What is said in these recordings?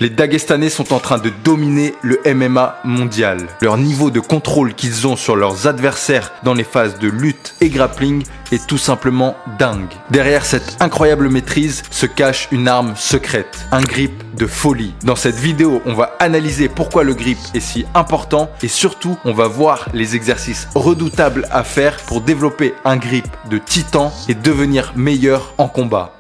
Les Dagestanais sont en train de dominer le MMA mondial. Leur niveau de contrôle qu'ils ont sur leurs adversaires dans les phases de lutte et grappling est tout simplement dingue. Derrière cette incroyable maîtrise se cache une arme secrète, un grip de folie. Dans cette vidéo, on va analyser pourquoi le grip est si important et surtout, on va voir les exercices redoutables à faire pour développer un grip de titan et devenir meilleur en combat.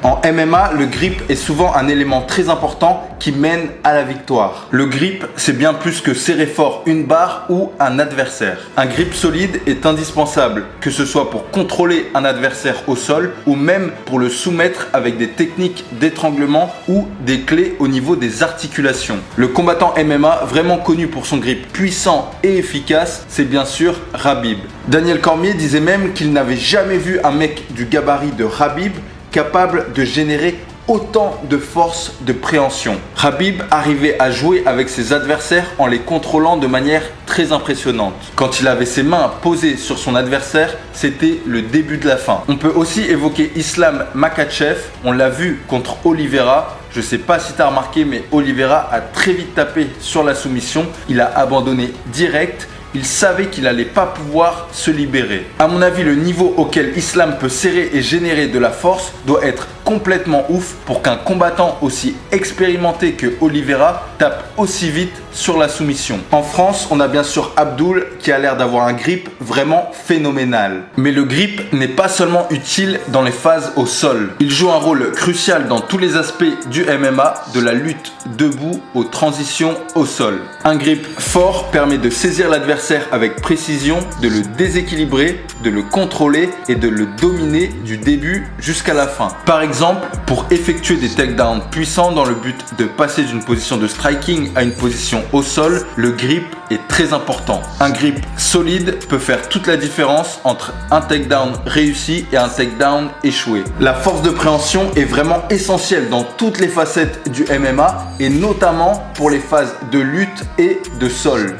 En MMA, le grip est souvent un élément très important qui mène à la victoire. Le grip, c'est bien plus que serrer fort une barre ou un adversaire. Un grip solide est indispensable, que ce soit pour contrôler un adversaire au sol ou même pour le soumettre avec des techniques d'étranglement ou des clés au niveau des articulations. Le combattant MMA vraiment connu pour son grip puissant et efficace, c'est bien sûr Khabib. Daniel Cormier disait même qu'il n'avait jamais vu un mec du gabarit de Khabib capable de générer autant de force de préhension. Khabib arrivait à jouer avec ses adversaires en les contrôlant de manière très impressionnante. Quand il avait ses mains posées sur son adversaire, c'était le début de la fin. On peut aussi évoquer Islam Makhachev, on l'a vu contre Oliveira. Je sais pas si tu as remarqué, mais Oliveira a très vite tapé sur la soumission. Il a abandonné direct. Il savait qu'il n'allait pas pouvoir se libérer. À mon avis, le niveau auquel Islam peut serrer et générer de la force doit être complètement ouf pour qu'un combattant aussi expérimenté que Oliveira tape aussi vite sur la soumission. En France, on a bien sûr Abdul qui a l'air d'avoir un grip vraiment phénoménal. Mais le grip n'est pas seulement utile dans les phases au sol. Il joue un rôle crucial dans tous les aspects du MMA, de la lutte debout aux transitions au sol. Un grip fort permet de saisir l'adversaire avec précision, de le déséquilibrer, de le contrôler et de le dominer du début jusqu'à la fin. Par exemple, pour effectuer des takedowns puissants dans le but de passer d'une position de striking à une position au sol, le grip est très important. Un grip solide peut faire toute la différence entre un takedown réussi et un takedown échoué. La force de préhension est vraiment essentielle dans toutes les facettes du MMA et notamment pour les phases de lutte et de sol.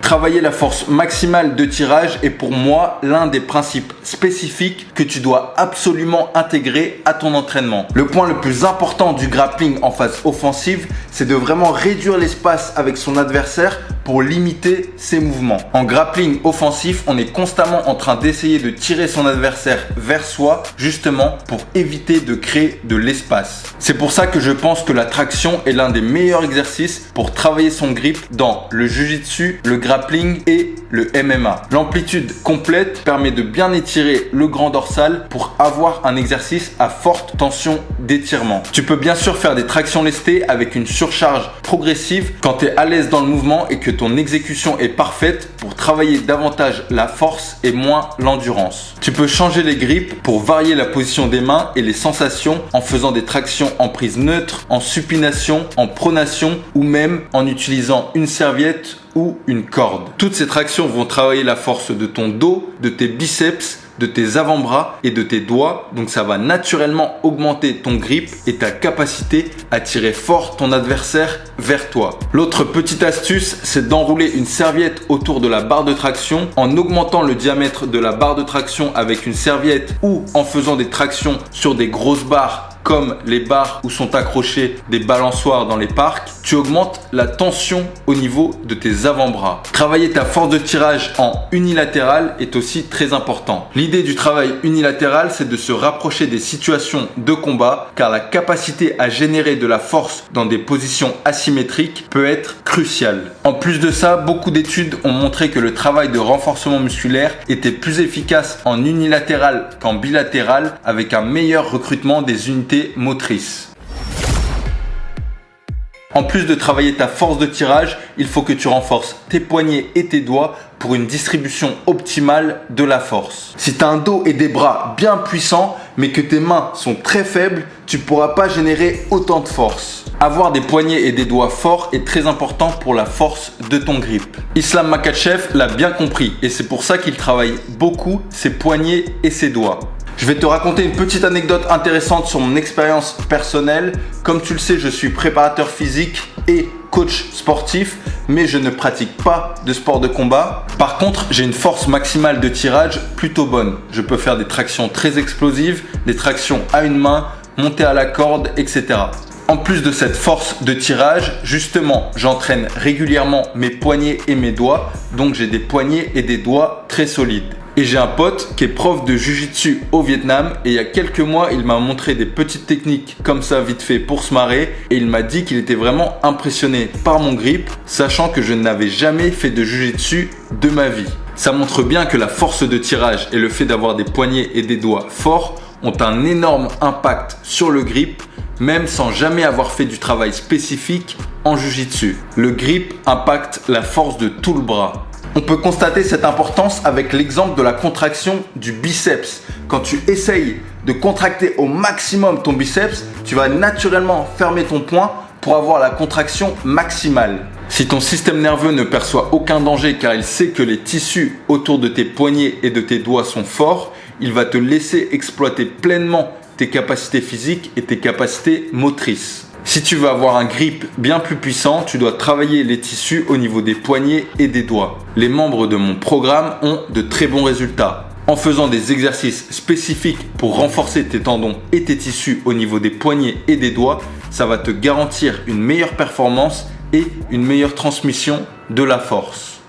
Travailler la force maximale de tirage est pour moi l'un des principes spécifiques que tu dois absolument intégrer à ton entraînement. Le point le plus important du grappling en phase offensive, c'est de vraiment réduire l'espace avec son adversaire pour limiter ses mouvements. En grappling offensif, on est constamment en train d'essayer de tirer son adversaire vers soi, justement pour éviter de créer de l'espace. C'est pour ça que je pense que la traction est l'un des meilleurs exercices pour travailler son grip dans le jiu-jitsu, le grappling et le MMA. L'amplitude complète permet de bien étirer le grand dorsal pour avoir un exercice à forte tension d'étirement. Tu peux bien sûr faire des tractions lestées avec une surcharge progressive quand tu es à l'aise dans le mouvement et que ton exécution est parfaite pour travailler davantage la force et moins l'endurance. Tu peux changer les grips pour varier la position des mains et les sensations en faisant des tractions en prise neutre, en supination, en pronation ou même en utilisant une serviette ou une corde. Toutes ces tractions vont travailler la force de ton dos, de tes biceps, de tes avant-bras et de tes doigts, donc ça va naturellement augmenter ton grip et ta capacité à tirer fort ton adversaire vers toi. L'autre petite astuce, c'est d'enrouler une serviette autour de la barre de traction en augmentant le diamètre de la barre de traction avec une serviette ou en faisant des tractions sur des grosses barres comme les barres où sont accrochés des balançoires dans les parcs, tu augmentes la tension au niveau de tes avant-bras. Travailler ta force de tirage en unilatéral est aussi très important. L'idée du travail unilatéral, c'est de se rapprocher des situations de combat car la capacité à générer de la force dans des positions asymétriques peut être cruciale. En plus de ça, beaucoup d'études ont montré que le travail de renforcement musculaire était plus efficace en unilatéral qu'en bilatéral avec un meilleur recrutement des unités motrices. En plus de travailler ta force de tirage, il faut que tu renforces tes poignets et tes doigts pour une distribution optimale de la force. Si tu as un dos et des bras bien puissants, mais que tes mains sont très faibles, tu ne pourras pas générer autant de force. Avoir des poignets et des doigts forts est très important pour la force de ton grip. Islam Makhachev l'a bien compris et c'est pour ça qu'il travaille beaucoup ses poignets et ses doigts. Je vais te raconter une petite anecdote intéressante sur mon expérience personnelle. Comme tu le sais, je suis préparateur physique et coach sportif, mais je ne pratique pas de sport de combat. Par contre, j'ai une force maximale de tirage plutôt bonne. Je peux faire des tractions très explosives, des tractions à une main, monter à la corde, etc. En plus de cette force de tirage, justement, j'entraîne régulièrement mes poignets et mes doigts, donc j'ai des poignets et des doigts très solides. Et j'ai un pote qui est prof de Jiu-Jitsu au Vietnam et il y a quelques mois, il m'a montré des petites techniques comme ça vite fait pour se marrer et il m'a dit qu'il était vraiment impressionné par mon grip, sachant que je n'avais jamais fait de Jiu-Jitsu de ma vie. Ça montre bien que la force de tirage et le fait d'avoir des poignets et des doigts forts ont un énorme impact sur le grip, même sans jamais avoir fait du travail spécifique en Jiu-Jitsu. Le grip impacte la force de tout le bras. On peut constater cette importance avec l'exemple de la contraction du biceps. Quand tu essayes de contracter au maximum ton biceps, tu vas naturellement fermer ton poing pour avoir la contraction maximale. Si ton système nerveux ne perçoit aucun danger car il sait que les tissus autour de tes poignets et de tes doigts sont forts, il va te laisser exploiter pleinement tes capacités physiques et tes capacités motrices. Si tu veux avoir un grip bien plus puissant, tu dois travailler les tissus au niveau des poignets et des doigts. Les membres de mon programme ont de très bons résultats. En faisant des exercices spécifiques pour renforcer tes tendons et tes tissus au niveau des poignets et des doigts, ça va te garantir une meilleure performance et une meilleure transmission de la force.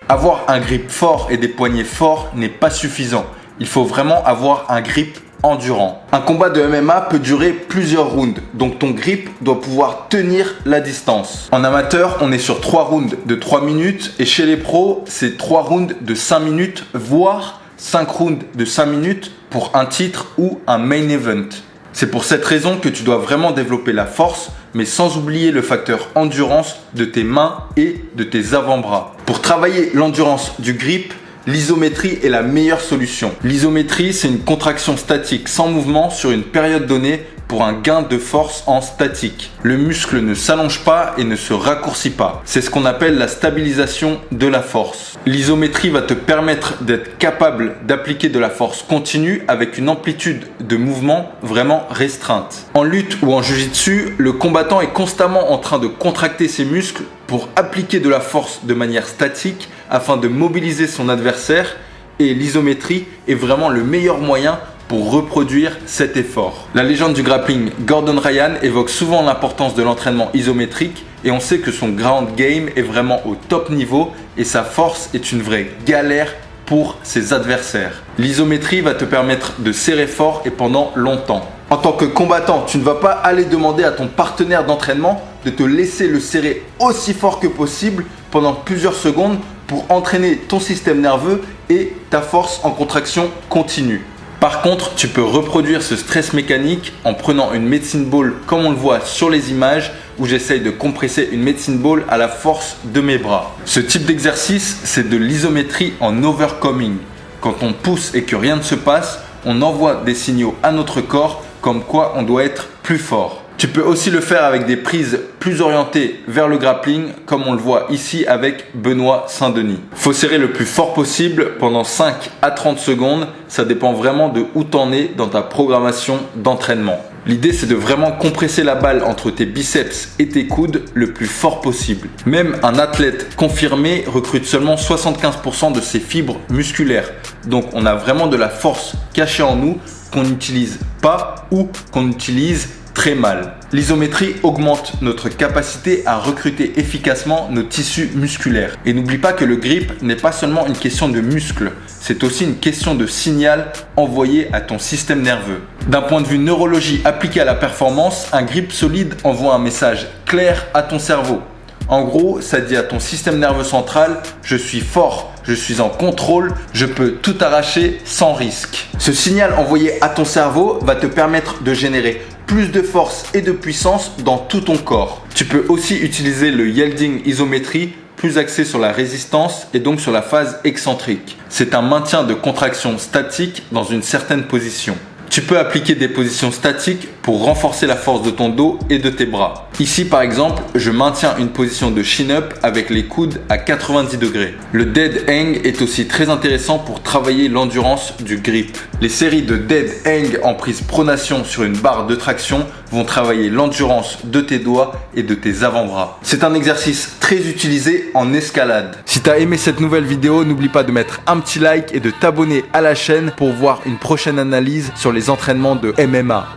Avoir un grip fort et des poignets forts n'est pas suffisant. Il faut vraiment avoir un grip endurant. Un combat de MMA peut durer plusieurs rounds, donc ton grip doit pouvoir tenir la distance. En amateur, on est sur 3 rounds de 3 minutes et chez les pros, c'est 3 rounds de 5 minutes, voire 5 rounds de 5 minutes pour un titre ou un main event. C'est pour cette raison que tu dois vraiment développer la force, mais sans oublier le facteur endurance de tes mains et de tes avant-bras. Pour travailler l'endurance du grip, l'isométrie est la meilleure solution. L'isométrie, c'est une contraction statique sans mouvement sur une période donnée pour un gain de force en statique. Le muscle ne s'allonge pas et ne se raccourcit pas. C'est ce qu'on appelle la stabilisation de la force. L'isométrie va te permettre d'être capable d'appliquer de la force continue avec une amplitude de mouvement vraiment restreinte. En lutte ou en jiu-jitsu, le combattant est constamment en train de contracter ses muscles pour appliquer de la force de manière statique afin de mobiliser son adversaire et l'isométrie est vraiment le meilleur moyen pour reproduire cet effort. La légende du grappling Gordon Ryan évoque souvent l'importance de l'entraînement isométrique et on sait que son ground game est vraiment au top niveau et sa force est une vraie galère pour ses adversaires. L'isométrie va te permettre de serrer fort et pendant longtemps. En tant que combattant, tu ne vas pas aller demander à ton partenaire d'entraînement de te laisser le serrer aussi fort que possible pendant plusieurs secondes pour entraîner ton système nerveux et ta force en contraction continue. Par contre, tu peux reproduire ce stress mécanique en prenant une medicine ball comme on le voit sur les images où j'essaye de compresser une medicine ball à la force de mes bras. Ce type d'exercice, c'est de l'isométrie en overcoming. Quand on pousse et que rien ne se passe, on envoie des signaux à notre corps comme quoi on doit être plus fort. Tu peux aussi le faire avec des prises plus orientées vers le grappling comme on le voit ici avec Benoît Saint-Denis. Faut serrer le plus fort possible pendant 5 à 30 secondes, ça dépend vraiment de où t'en es dans ta programmation d'entraînement. L'idée c'est de vraiment compresser la balle entre tes biceps et tes coudes le plus fort possible. Même un athlète confirmé recrute seulement 75% de ses fibres musculaires. Donc on a vraiment de la force cachée en nous qu'on n'utilise pas ou qu'on utilise très mal. L'isométrie augmente notre capacité à recruter efficacement nos tissus musculaires. Et n'oublie pas que le grip n'est pas seulement une question de muscle, c'est aussi une question de signal envoyé à ton système nerveux. D'un point de vue neurologie appliqué à la performance, un grip solide envoie un message clair à ton cerveau. En gros, ça dit à ton système nerveux central, je suis fort, je suis en contrôle, je peux tout arracher sans risque. Ce signal envoyé à ton cerveau va te permettre de générer plus de force et de puissance dans tout ton corps. Tu peux aussi utiliser le yielding isométrie, plus axé sur la résistance et donc sur la phase excentrique. C'est un maintien de contraction statique dans une certaine position. Tu peux appliquer des positions statiques pour renforcer la force de ton dos et de tes bras. Ici par exemple, je maintiens une position de chin-up avec les coudes à 90 degrés. Le dead hang est aussi très intéressant pour travailler l'endurance du grip. Les séries de dead hang en prise pronation sur une barre de traction vont travailler l'endurance de tes doigts et de tes avant-bras. C'est un exercice très utilisé en escalade. Si tu as aimé cette nouvelle vidéo, n'oublie pas de mettre un petit like et de t'abonner à la chaîne pour voir une prochaine analyse sur les entraînements de MMA.